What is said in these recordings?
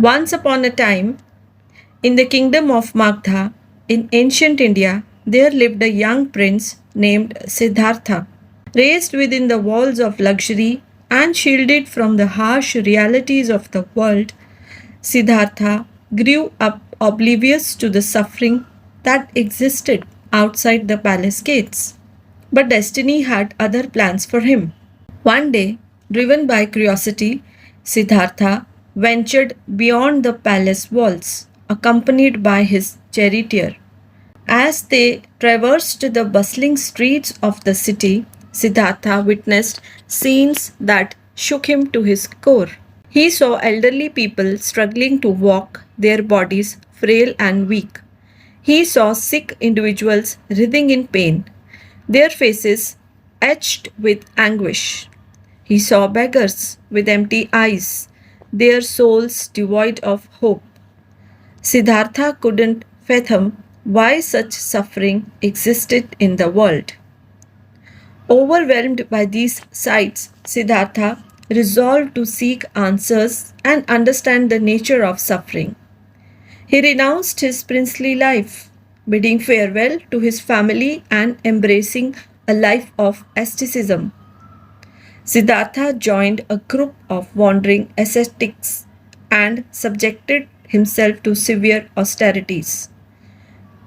Once upon a time, in the kingdom of Magdha, in ancient India, there lived a young prince named Siddhartha. Raised within the walls of luxury and shielded from the harsh realities of the world, Siddhartha grew up oblivious to the suffering that existed outside the palace gates. But destiny had other plans for him. One day, driven by curiosity, Siddhartha ventured beyond the palace walls, accompanied by his charioteer. As they traversed the bustling streets of the city, Siddhartha witnessed scenes that shook him to his core. He saw elderly people struggling to walk, their bodies frail and weak. He saw sick individuals writhing in pain, their faces etched with anguish. He saw beggars with empty eyes, their souls devoid of hope. Siddhartha couldn't fathom why such suffering existed in the world. Overwhelmed by these sights, Siddhartha resolved to seek answers and understand the nature of suffering. He renounced his princely life, bidding farewell to his family and embracing a life of asceticism. Siddhartha joined a group of wandering ascetics and subjected himself to severe austerities,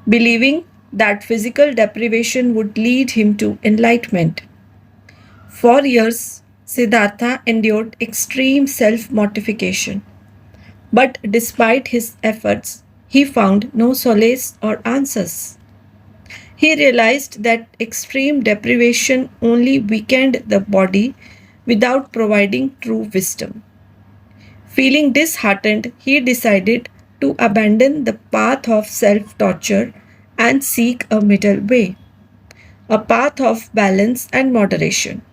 believing that physical deprivation would lead him to enlightenment. For years, Siddhartha endured extreme self mortification, but despite his efforts, he found no solace or answers. He realized that extreme deprivation only weakened the body without providing true wisdom. Feeling disheartened, he decided to abandon the path of self torture and seek a middle way, a path of balance and moderation.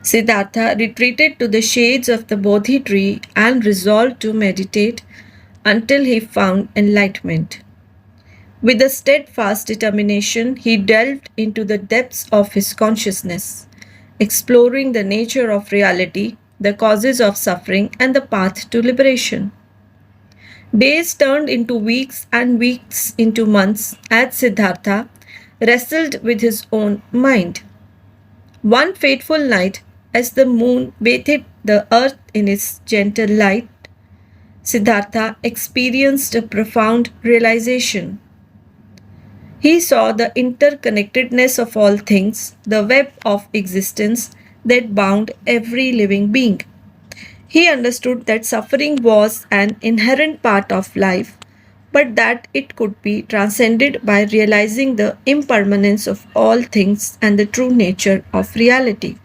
Siddhartha retreated to the shades of the Bodhi tree and resolved to meditate until he found enlightenment. With a steadfast determination, he delved into the depths of his consciousness, exploring the nature of reality, the causes of suffering, and the path to liberation. Days turned into weeks and weeks into months as Siddhartha wrestled with his own mind. One fateful night, as the moon bathed the earth in its gentle light, Siddhartha experienced a profound realization. He saw the interconnectedness of all things, the web of existence that bound every living being. He understood that suffering was an inherent part of life, but that it could be transcended by realizing the impermanence of all things and the true nature of reality.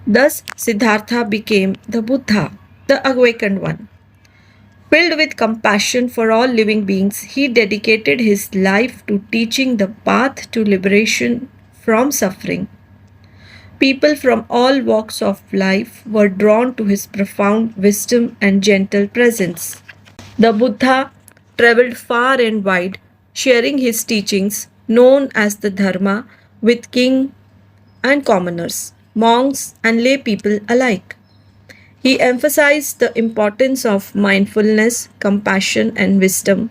Thus, Siddhartha became the Buddha, the awakened one. Filled with compassion for all living beings, he dedicated his life to teaching the path to liberation from suffering. People from all walks of life were drawn to his profound wisdom and gentle presence. The Buddha traveled far and wide, sharing his teachings, known as the Dharma, with king and commoners, monks and lay people alike. He emphasized the importance of mindfulness, compassion, and wisdom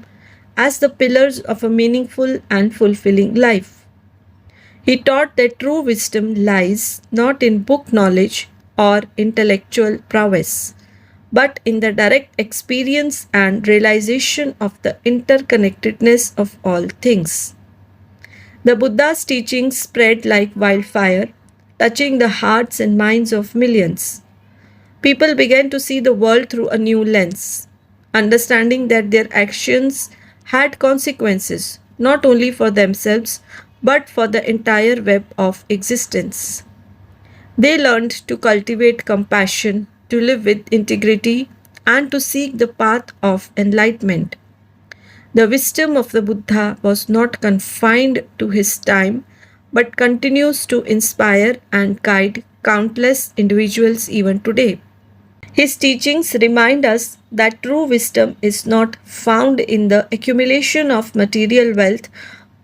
as the pillars of a meaningful and fulfilling life. He taught that true wisdom lies not in book knowledge or intellectual prowess, but in the direct experience and realization of the interconnectedness of all things. The Buddha's teachings spread like wildfire, touching the hearts and minds of millions. People began to see the world through a new lens, understanding that their actions had consequences not only for themselves but for the entire web of existence. They learned to cultivate compassion, to live with integrity, and to seek the path of enlightenment. The wisdom of the Buddha was not confined to his time but continues to inspire and guide countless individuals even today. His teachings remind us that true wisdom is not found in the accumulation of material wealth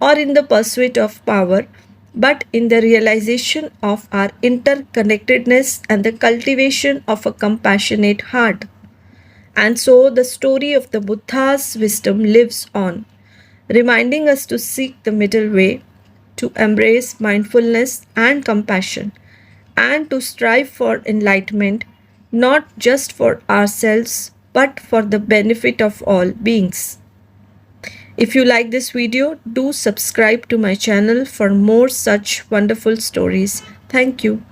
or in the pursuit of power, but in the realization of our interconnectedness and the cultivation of a compassionate heart. And so the story of the Buddha's wisdom lives on, reminding us to seek the middle way, to embrace mindfulness and compassion, and to strive for enlightenment, not just for ourselves, but for the benefit of all beings. If you like this video, do subscribe to my channel for more such wonderful stories. Thank you.